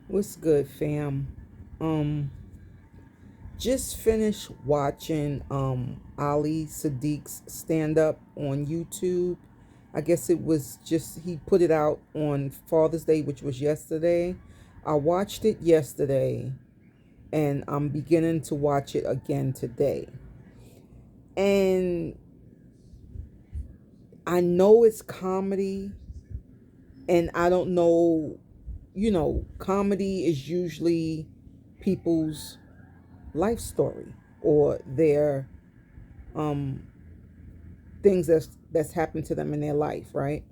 What's good, fam? Um, just finished watching Ali Siddiq's stand up on YouTube. I guess it was just he put it out on Father's Day, which was yesterday. I watched it yesterday and I'm beginning to watch it again today. And I know it's comedy, and I don't know, comedy is usually people's life story or their um things that's happened to them in their life, right?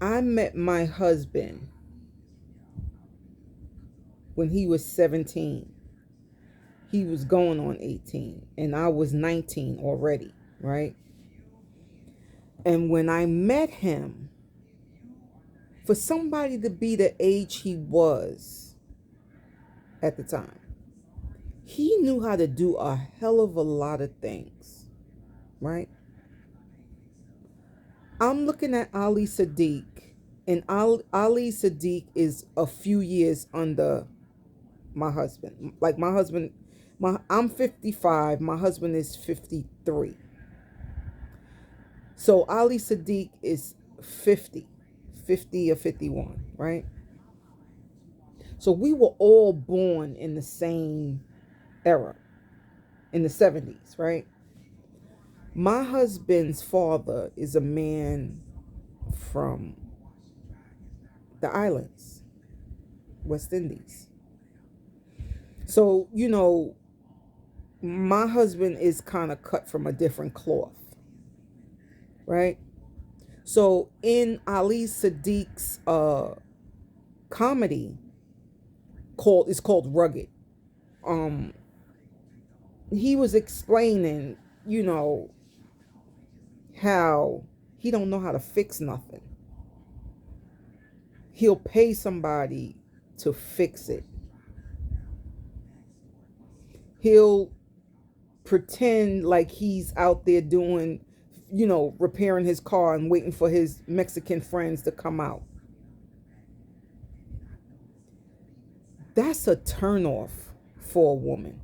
I met my husband when he was 17. He was going on 18 and I was 19 already, right? And when I met him, for somebody to be the age he was at the time, he knew how to do a hell of a lot of things, right? I'm looking at Ali Siddiq, and Ali Siddiq is a few years under my husband. Like my husband, I'm 55. My husband is 53. So Ali Siddiq is 50, 50 or 51, right? So we were all born in the same era, in the 70s, right? My husband's father is a man from the islands, West Indies. So, my husband is kind of cut from a different cloth, right? So in Ali Siddiq's comedy called Rugged. Um he was explaining, you know, how he don't know how to fix nothing. He'll pay somebody to fix it. He'll pretend like he's out there doing, repairing his car and waiting for his Mexican friends to come out. That's a turnoff for a woman.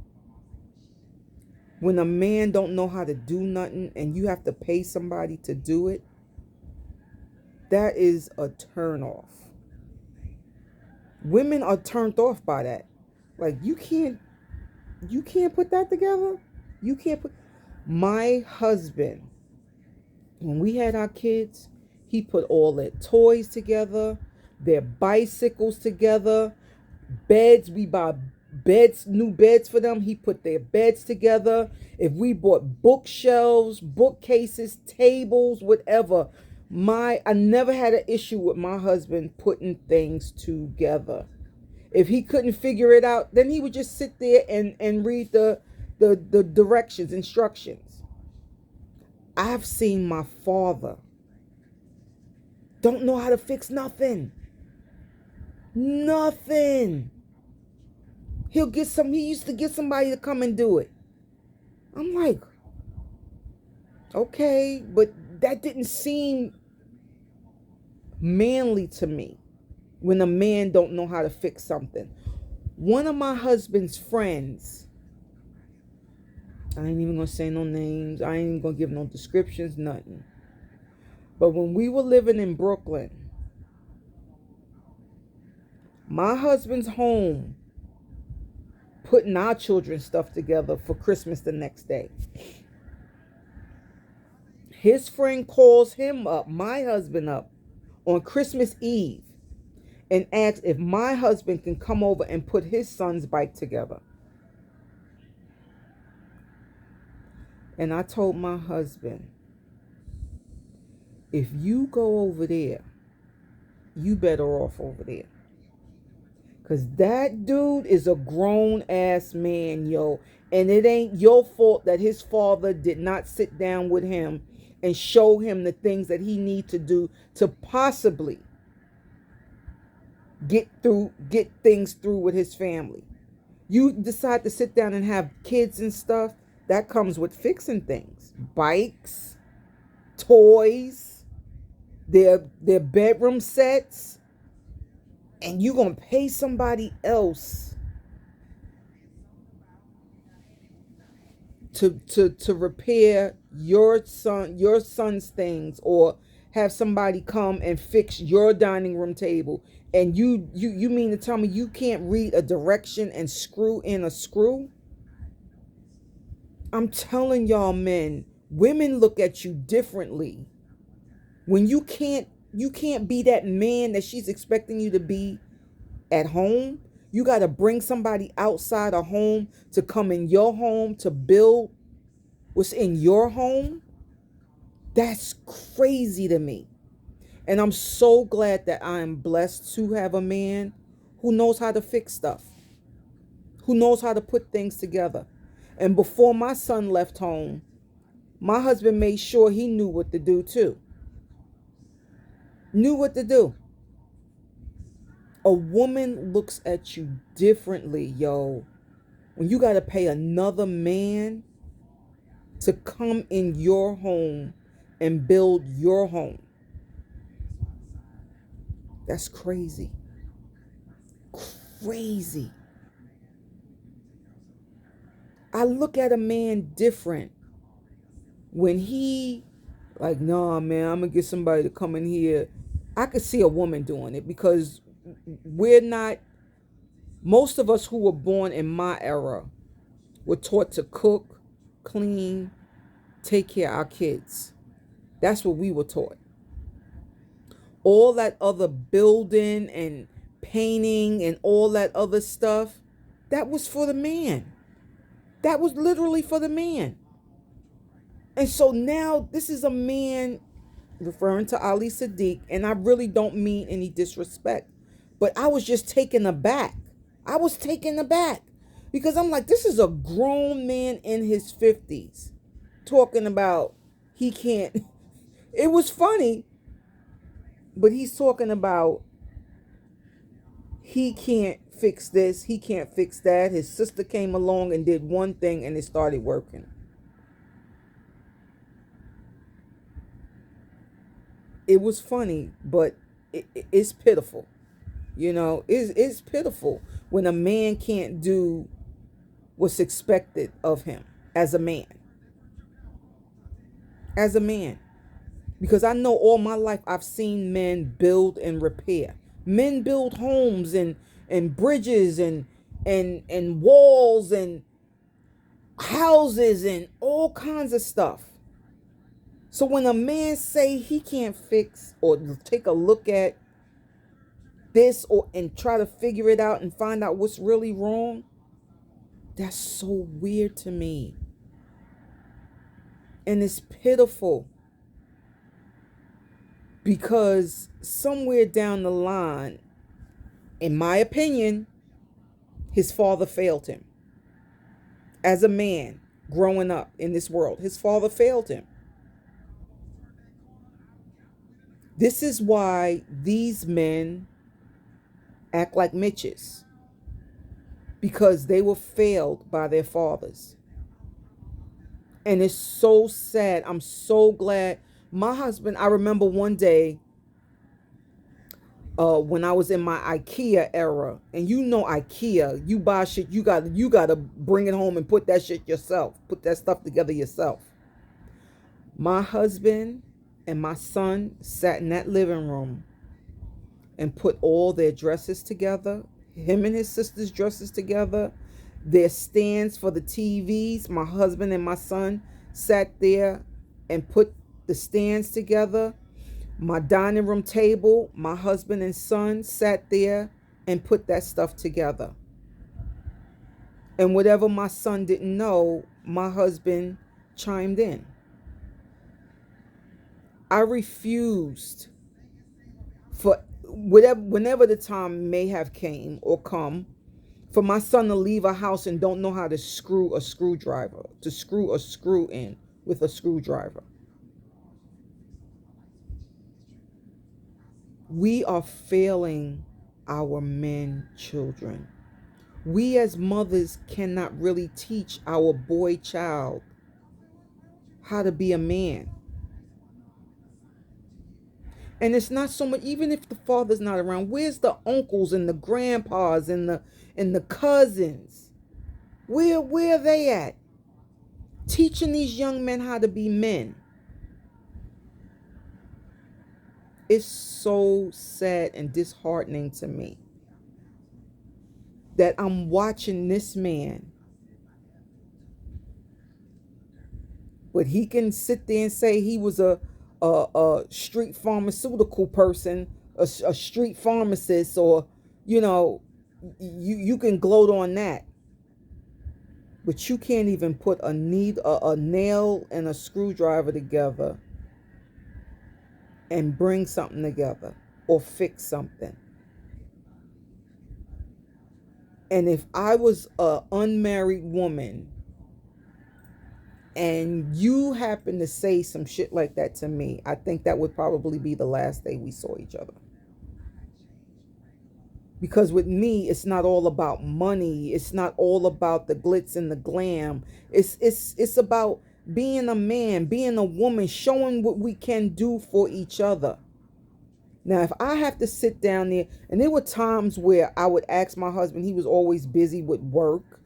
When a man don't know how to do nothing and you have to pay somebody to do it, that is a turnoff. Women are turned off by that. Like you can't put that together. You can't put My husband, when we had our kids, he put all their toys together, their bicycles together, beds. We buy beds, new beds for them. He put their beds together. If we bought bookshelves, bookcases, tables, whatever, I never had an issue with my husband putting things together. If he couldn't figure it out, then he would just sit there and read the directions, instructions. I've seen my father don't know how to fix nothing. Nothing. He used to get somebody to come and do it. I'm like, okay, but that didn't seem manly to me when a man don't know how to fix something. One of my husband's friends, I ain't even gonna say no names, I ain't even gonna give no descriptions, nothing. But when we were living in Brooklyn, my husband's home putting our children's stuff together for Christmas the next day. His friend calls him up, my husband up, on Christmas Eve and asks if my husband can come over and put his son's bike together. And I told my husband, if you go over there, you better off over there. Because that dude is a grown ass man, yo. And it ain't your fault that his father did not sit down with him and show him the things that he need to do to possibly get things through with his family. You decide to sit down and have kids and stuff, that comes with fixing things. Bikes, toys, their bedroom sets, and you gonna pay somebody else to repair your son's things, or have somebody come and fix your dining room table, and you mean to tell me you can't read a direction and screw in a screw? I'm telling y'all, men, women look at you differently when you can't be that man that she's expecting you to be at home. You got to bring somebody outside a home to come in your home to build what's in your home. That's crazy to me. And I'm so glad that I am blessed to have a man who knows how to fix stuff, who knows how to put things together. And before my son left home, my husband made sure he knew what to do too. Knew what to do. A woman looks at you differently, yo, when you got to pay another man to come in your home and build your home. That's crazy. Crazy. I look at a man different when he, like, nah, man, I'm going to get somebody to come in here. I could see a woman doing it because we're not, most of us who were born in my era were taught to cook, clean, take care of our kids. That's what we were taught. All that other building and painting and all that other stuff, that was for the man. That was literally for the man. And so now this is a man, referring to Ali Siddiq, and I really don't mean any disrespect, but I was just taken aback. I was taken aback because I'm like, this is a grown man in his 50s talking about he can't. It was funny, but he's talking about he can't fix this, he can't fix that. His sister came along and did one thing and it started working. It was funny, but it's pitiful. It's pitiful when a man can't do what's expected of him as a man. As a man. Because I know all my life I've seen men build and repair. Men build homes and bridges and walls and houses and all kinds of stuff. So when a man say he can't fix or take a look at this and try to figure it out and find out what's really wrong, that's so weird to me. And it's pitiful. Because somewhere down the line, in my opinion, his father failed him. As a man growing up in this world, his father failed him. This is why these men act like Mitches. Because they were failed by their fathers. And it's so sad. I'm so glad. My husband, I remember one day when I was in my IKEA era, and IKEA, you buy shit, you gotta bring it home and put that shit yourself. Put that stuff together yourself. My husband and my son sat in that living room and put all their dresses together, him and his sister's dresses together, their stands for the TVs. My husband and my son sat there and put the stands together. My dining room table, my husband and son sat there and put that stuff together. And whatever my son didn't know, my husband chimed in. I refused for whenever the time may have came or come for my son to leave a house and don't know how to screw a screwdriver, to screw a screw in with a screwdriver. We are failing our men children. We as mothers cannot really teach our boy child how to be a man. And it's not so much, even if the father's not around, where's the uncles and the grandpas and the cousins? Where are they at? Teaching these young men how to be men. It's so sad and disheartening to me that I'm watching this man, but he can sit there and say he was a street pharmaceutical person, a street pharmacist, or you know, you can gloat on that, but you can't even put a nail and a screwdriver together and bring something together or fix something. And if I was a unmarried woman and you happen to say some shit like that to me, I think that would probably be the last day we saw each other. Because with me, it's not all about money. It's not all about the glitz and the glam. It's about being a man, being a woman, showing what we can do for each other. Now, if I have to sit down there, and there were times where I would ask my husband, he was always busy with work.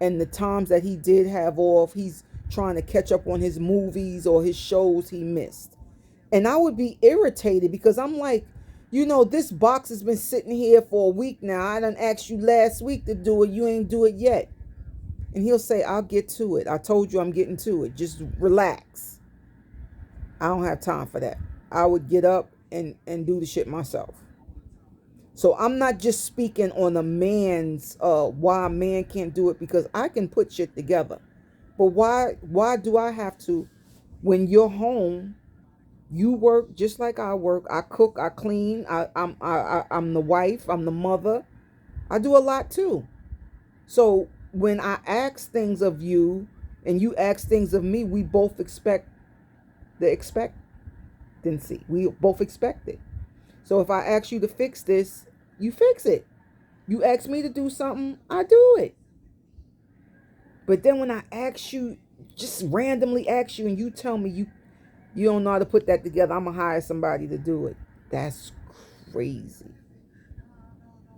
And the times that he did have off, he's trying to catch up on his movies or his shows he missed. And I would be irritated because I'm like, this box has been sitting here for a week now. I done asked you last week to do it. You ain't do it yet. And he'll say, I'll get to it. I told you I'm getting to it. Just relax. I don't have time for that. I would get up and do the shit myself. So I'm not just speaking on a man's why a man can't do it, because I can put shit together. But why do I have to? When you're home, you work just like I work. I cook, I clean. I'm the wife. I'm the mother. I do a lot too. So when I ask things of you and you ask things of me, we both expect the expectancy. We both expect it. So if I ask you to fix this, you fix it. You ask me to do something, I do it. But then when I ask you, just randomly ask you, and you tell me you don't know how to put that together, I'm going to hire somebody to do it. That's crazy.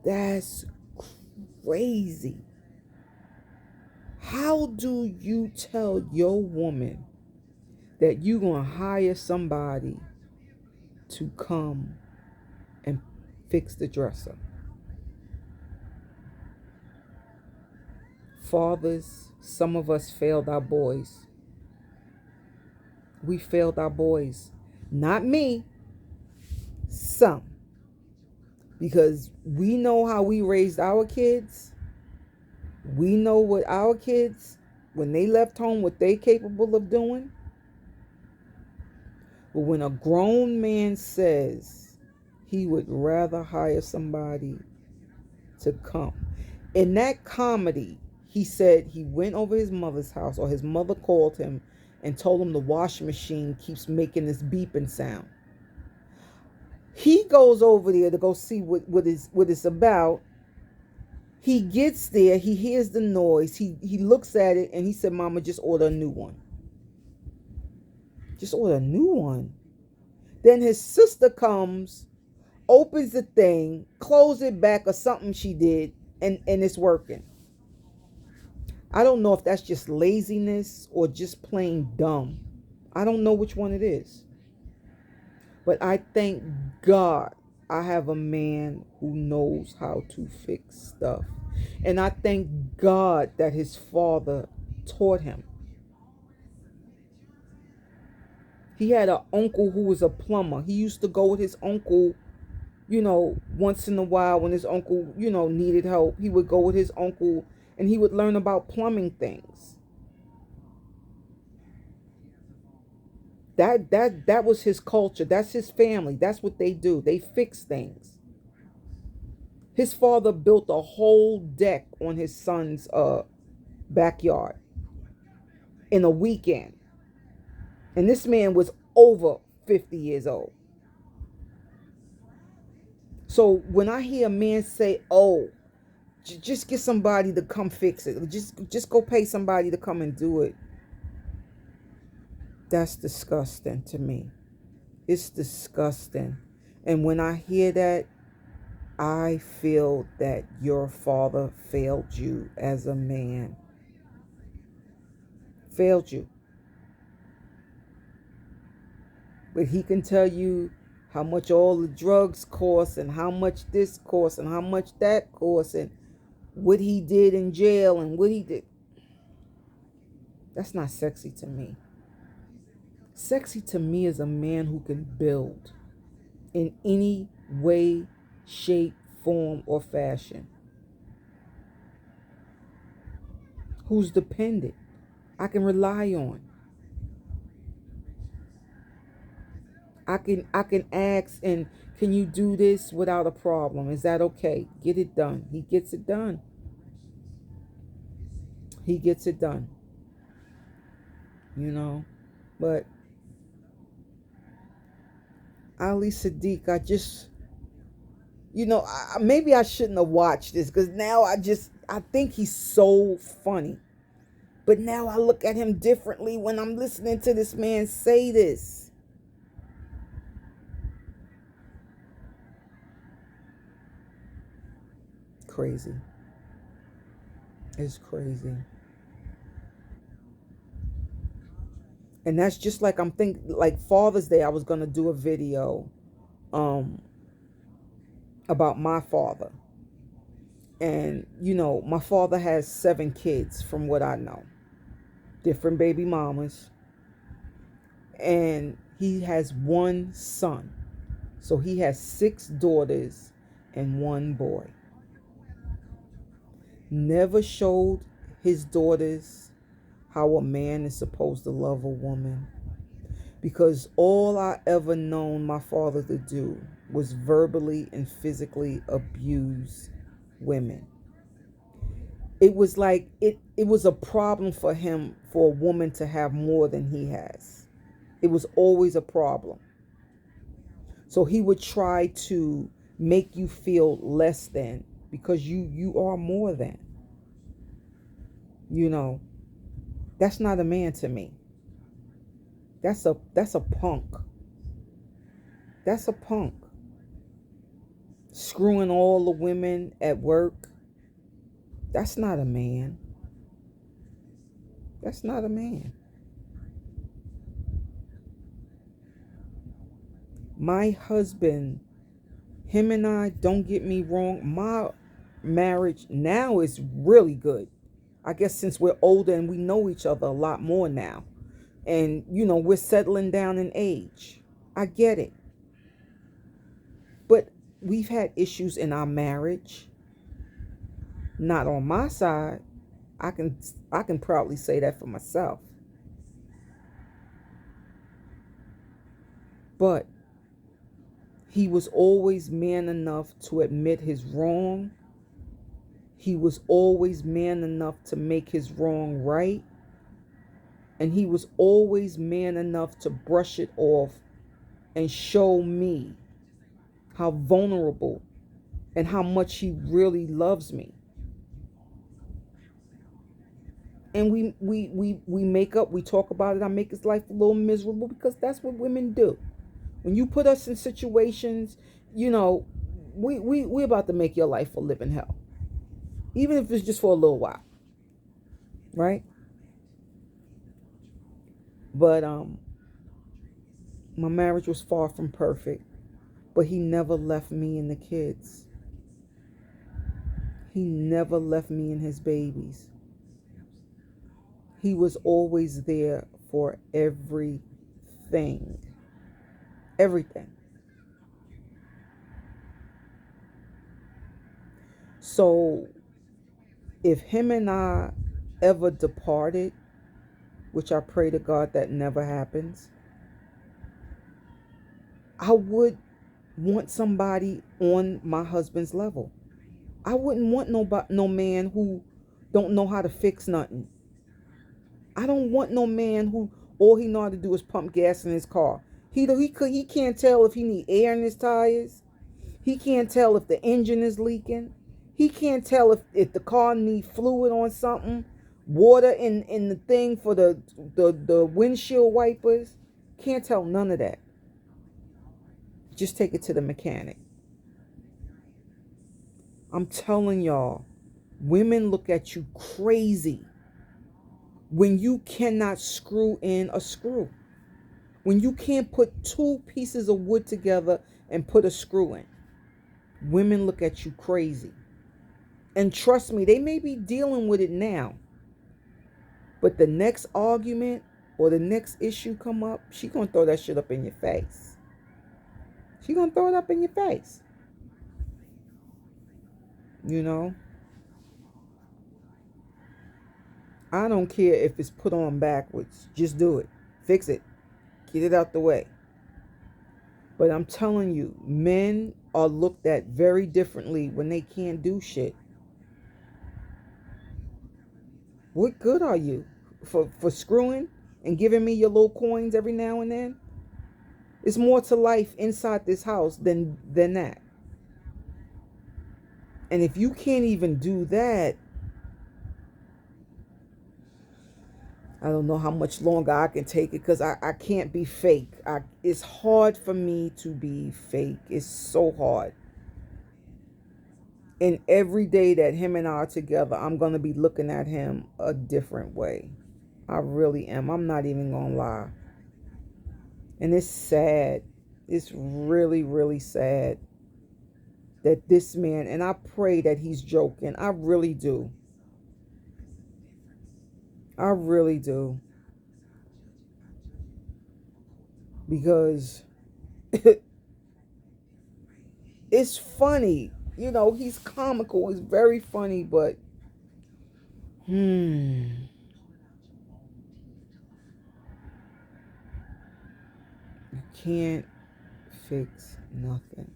That's crazy. How do you tell your woman that you're going to hire somebody to come and fix the dresser? Fathers, some of us failed our boys. We failed our boys. Not me. Some. Because we know how we raised our kids. We know what our kids, when they left home, what they capable of doing. But when a grown man says he would rather hire somebody to come. In that comedy, he said he went over his mother's house, or his mother called him and told him the washing machine keeps making this beeping sound. He goes over there to go see what it's about. He gets there, he hears the noise, he looks at it, and he said, Mama, just order a new one. Just order a new one. Then his sister comes, opens the thing, closes it back, or something she did, and it's working. I don't know if that's just laziness or just plain dumb. I don't know which one it is. But I thank God I have a man who knows how to fix stuff. And I thank God that his father taught him. He had an uncle who was a plumber. He used to go with his uncle, once in a while when his uncle, needed help. He would go with his uncle and he would learn about plumbing things. That was his culture. That's his family. That's what they do. They fix things. His father built a whole deck on his son's backyard in a weekend. And this man was over 50 years old. So when I hear a man say, oh, just get somebody to come fix it. Just go pay somebody to come and do it. That's disgusting to me. It's disgusting. And when I hear that, I feel that your father failed you as a man. Failed you. But he can tell you how much all the drugs cost and how much this cost and how much that cost and what he did in jail and what he did. That's not sexy to me. Sexy to me is a man who can build in any way, shape, form, or fashion. Who's dependent. I can rely on. I can ask and can you do this without a problem? Is that okay? Get it done. He gets it done. He gets it done. You know. But Ali Siddiq, maybe I shouldn't have watched this because now I think he's so funny. But now I look at him differently when I'm listening to this man say this. Crazy. It's crazy. And that's just like I'm thinking, like Father's Day, I was going to do a video about my father. And, my father has 7 kids from what I know. Different baby mamas. And he has 1 son. So he has 6 daughters and 1 boy. Never showed his daughters how a man is supposed to love a woman. Because all I ever known my father to do was verbally and physically abuse women. It was like it was a problem for him for a woman to have more than he has. It was always a problem. So he would try to make you feel less than because you are more than. That's not a man to me. That's a punk. That's a punk. Screwing all the women at work. That's not a man. That's not a man. My husband, him and I, don't get me wrong, my marriage now is really good. I guess since we're older and we know each other a lot more now. And, we're settling down in age. I get it. But we've had issues in our marriage. Not on my side. I can proudly say that for myself. But he was always man enough to admit his wrong. He was always man enough to make his wrong right. And he was always man enough to brush it off and show me how vulnerable and how much he really loves me. And we make up, we talk about it. I make his life a little miserable because that's what women do. When you put us in situations, we're about to make your life a living hell. Even if it's just for a little while. Right? But my marriage was far from perfect. But he never left me and the kids. He never left me and his babies. He was always there for everything. Everything. So, if him and I ever departed, which I pray to God that never happens, I would want somebody on my husband's level. I wouldn't want no man who don't know how to fix nothing. I don't want no man who all he know how to do is pump gas in his car. He can't tell if he need air in his tires. He can't tell if the engine is leaking. He can't tell if the car need fluid on something, water in the thing for the windshield wipers. Can't tell none of that. Just take it to the mechanic. I'm telling y'all, women look at you crazy when you cannot screw in a screw. When you can't put two pieces of wood together and put a screw in. Women look at you crazy. And trust me, they may be dealing with it now. But the next argument or the next issue come up, she gonna throw that shit up in your face. She gonna throw it up in your face. You know? I don't care if it's put on backwards. Just do it. Fix it. Get it out the way. But I'm telling you, men are looked at very differently when they can't do shit. What good are you for screwing and giving me your little coins every now and then? It's more to life inside this house than that. And if you can't even do that, I don't know how much longer I can take it, because I can't be fake. It's hard for me to be fake. It's so hard. And every day that him and I are together, I'm going to be looking at him a different way. I really am. I'm not even going to lie. And it's sad. It's really, really sad that this man, and I pray that he's joking. I really do. I really do. Because it's funny. You know, he's comical. He's very funny, but you can't fix nothing.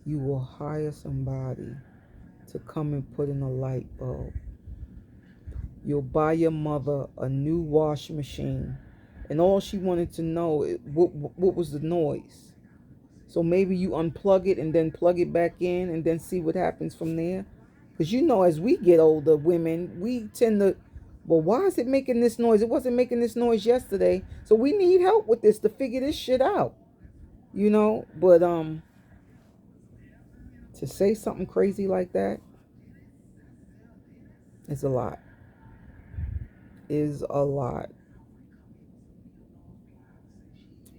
You will hire somebody to come and put in a light bulb. You'll buy your mother a new washing machine, and all she wanted to know is what was the noise. So maybe you unplug it and then plug it back in and then see what happens from there. Because you know, as we get older, women, we tend to, well, why is it making this noise? It wasn't making this noise yesterday. So we need help with this to figure this shit out. You know, but to say something crazy like that is a lot. Is a lot.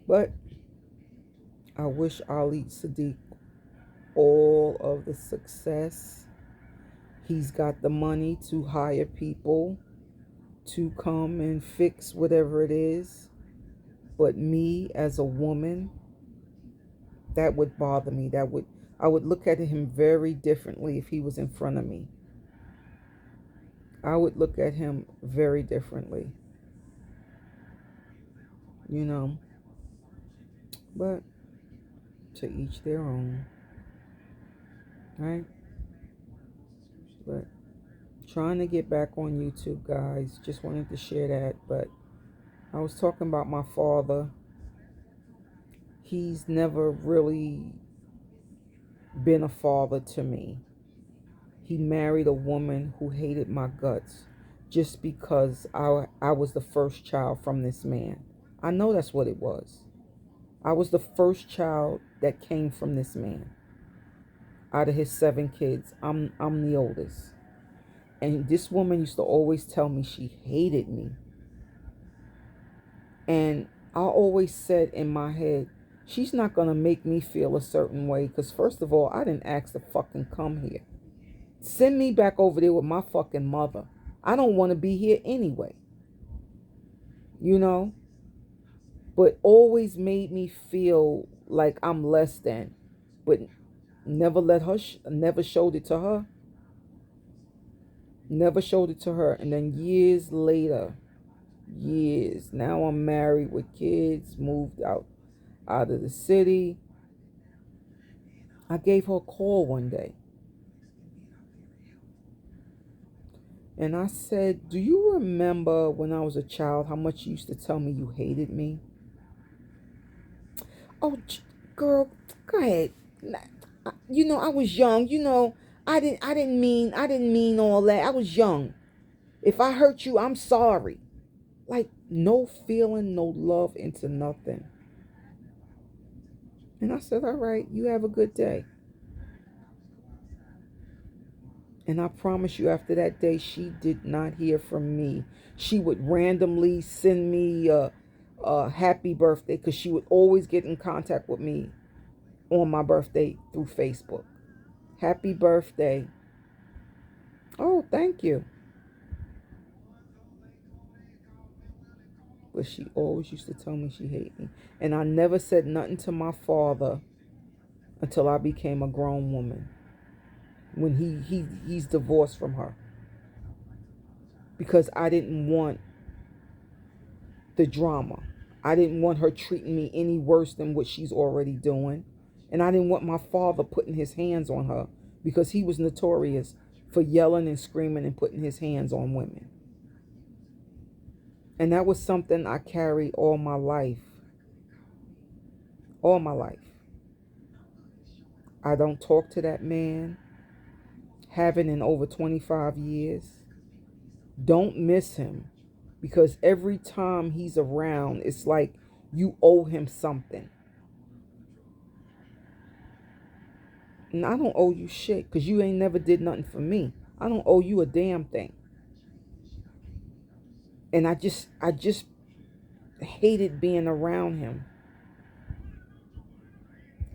But I wish Ali Siddiq all of the success. He's got the money to hire people to come and fix whatever it is. But me as a woman, that would bother me. I would look at him very differently if he was in front of me. I would look at him very differently. You know. But to each their own. Right? But trying to get back on YouTube, guys. Just wanted to share that. But I was talking about my father. He's never really been a father to me. He married a woman who hated my guts just because I was the first child from this man. I know that's what it was. I was the first child that came from this man. Out of his 7 kids, I'm the oldest. And this woman used to always tell me she hated me. And I always said in my head, she's not going to make me feel a certain way. Because first of all, I didn't ask to fucking come here. Send me back over there with my fucking mother. I don't want to be here anyway. You know? But always made me feel like I'm less than. But never let her, never showed it to her. Never showed it to her. And then years later, now I'm married with kids, moved out of the city. I gave her a call one day. And I said, do you remember when I was a child how much you used to tell me you hated me? Oh, girl, go ahead. You know, I was young. You know, I didn't mean all that. I was young. If I hurt you, I'm sorry. Like, no feeling, no love into nothing. And I said, all right, you have a good day. And I promise you, after that day, she did not hear from me. She would randomly send me a happy birthday, because she would always get in contact with me on my birthday through Facebook. Happy birthday. Oh, thank you. But she always used to tell me she hated me. And I never said nothing to my father until I became a grown woman. When he's divorced from her. Because I didn't want the drama. I didn't want her treating me any worse than what she's already doing. And I didn't want my father putting his hands on her, because he was notorious for yelling and screaming and putting his hands on women. And that was something I carried all my life. All my life. I don't talk to that man. Haven't in over 25 years. Don't miss him. Because every time he's around, it's like you owe him something. And I don't owe you shit, because you ain't never did nothing for me. I don't owe you a damn thing. And I just hated being around him.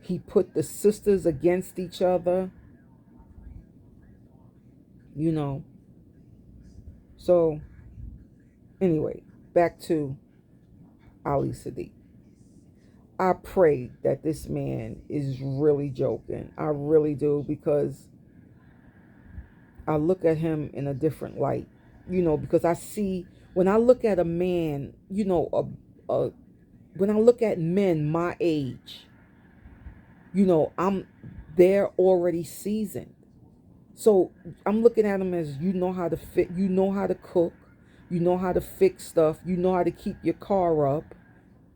He put the sisters against each other. You know. So, anyway, back to Ali Siddiq. I pray that this man is really joking. I really do, because I look at him in a different light. You know, because I see, when I look at a man, you know, when I look at men my age, you know, they're already seasoned. So I'm looking at them as, you know how to fit, you know how to cook, you know how to fix stuff, you know how to keep your car up.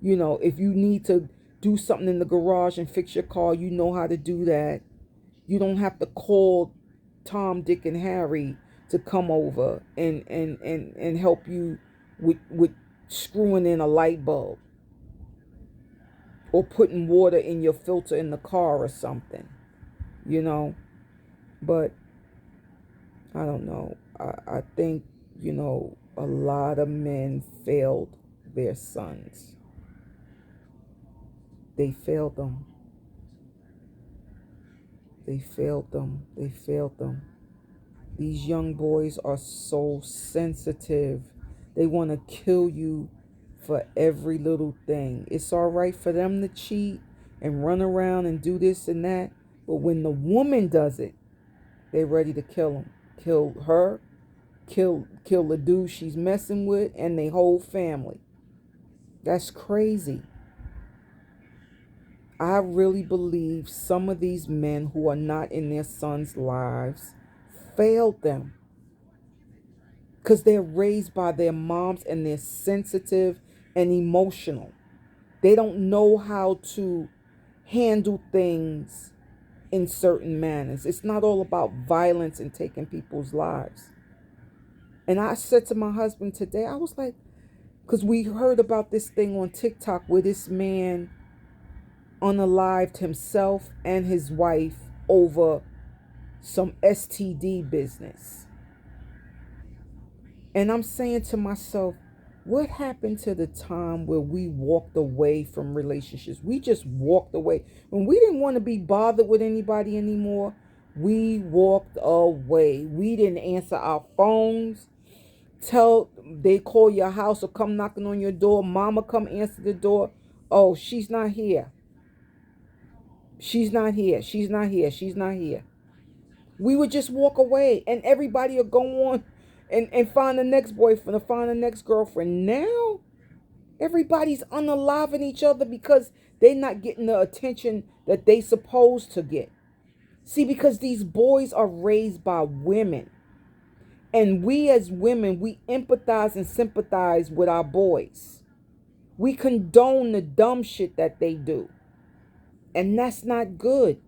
You know, if you need to do something in the garage and fix your car, you know how to do that. You don't have to call Tom, Dick, and Harry to come over and help you with screwing in a light bulb, or putting water in your filter in the car or something, you know. But I don't know. I think, you know, a lot of men failed their sons. They failed them. They failed them. They failed them. These young boys are so sensitive. They want to kill you for every little thing. It's all right for them to cheat and run around and do this and that. But when the woman does it, they're ready to kill him. Kill her, kill the dude she's messing with, and their whole family. That's crazy. I really believe some of these men who are not in their sons' lives failed them, because they're raised by their moms and they're sensitive and emotional. They don't know how to handle things in certain manners. It's not all about violence and taking people's lives. And I said to my husband today, I was like, because we heard about this thing on TikTok where this man unalived himself and his wife over some STD business. And I'm saying to myself, what happened to the time where we walked away from relationships? We just walked away. When we didn't want to be bothered with anybody anymore, we walked away. We didn't answer our phones. They call your house or come knocking on your door. Mama come answer the door. Oh, she's not here. She's not here. She's not here. She's not here. We would just walk away, and everybody would go on and find the next boyfriend or find the next girlfriend. Now, everybody's unaliving each other because they're not getting the attention that they supposed to get. See, because these boys are raised by women. And we as women, we empathize and sympathize with our boys. We condone the dumb shit that they do. And that's not good.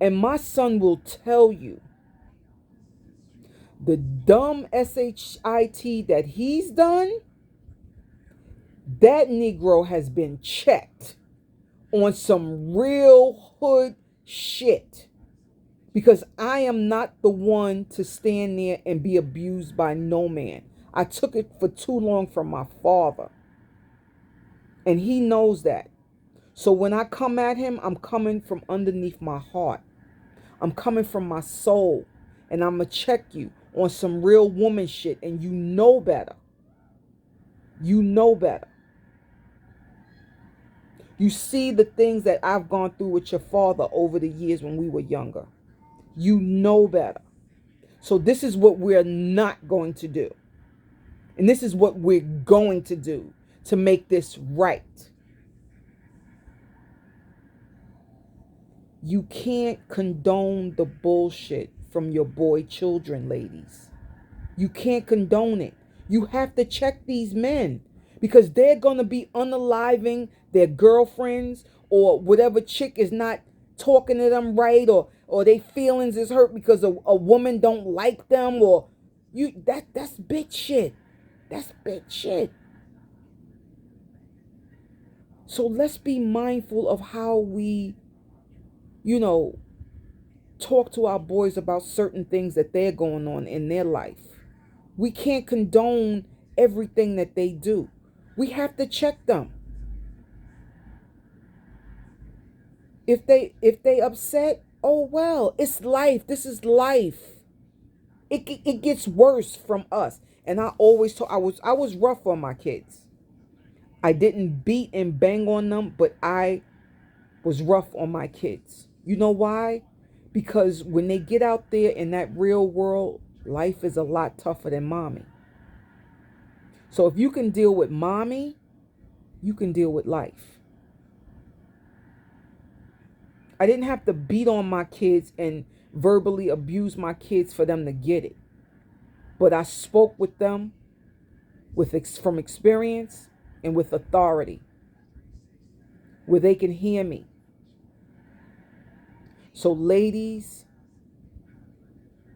And my son will tell you, the dumb SHIT that he's done, that Negro has been checked on some real hood shit. Because I am not the one to stand there and be abused by no man. I took it for too long from my father. And he knows that. So when I come at him, I'm coming from underneath my heart. I'm coming from my soul. And I'm going to check you on some real woman shit. And you know better. You know better. You see the things that I've gone through with your father over the years when we were younger. You know better. So this is what we're not going to do. And this is what we're going to do to make this right. You can't condone the bullshit from your boy children, ladies. You can't condone it. You have to check these men because they're going to be unaliving their girlfriends or whatever chick is not talking to them right, or their feelings is hurt because a woman don't like them, or that's bitch shit. That's bitch shit. So let's be mindful of how we, talk to our boys about certain things that they're going on in their life. We can't condone everything that they do. We have to check them. If they upset, oh well, it's life. This is life. It gets worse from us. And I always told I was rough on my kids. I didn't beat and bang on them, but I was rough on my kids. You know why? Because when they get out there in that real world, life is a lot tougher than mommy. So if you can deal with mommy, you can deal with life. I didn't have to beat on my kids and verbally abuse my kids for them to get it. But I spoke with them from experience and with authority, where they can hear me. So ladies,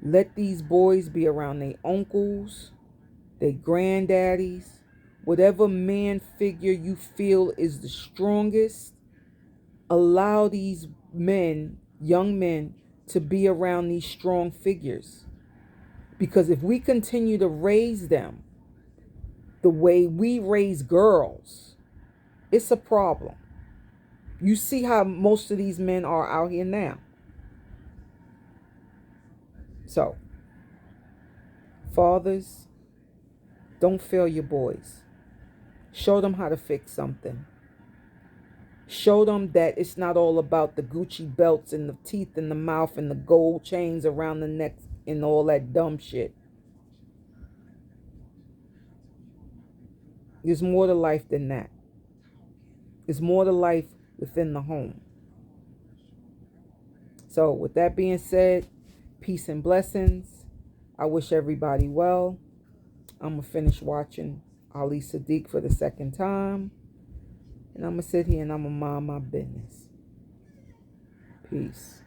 let these boys be around their uncles, their granddaddies, whatever man figure you feel is the strongest. Allow these men, young men, to be around these strong figures. Because if we continue to raise them the way we raise girls, it's a problem. You see how most of these men are out here now. So, fathers, don't fail your boys. Show them how to fix something. Show them that it's not all about the Gucci belts and the teeth in the mouth and the gold chains around the neck and all that dumb shit. There's more to life than that. There's more to life within the home. So with that being said, peace and blessings. I wish everybody well. I'm going to finish watching Ali Siddiq for the second time. And I'm going to sit here and I'm going to mind my business. Peace.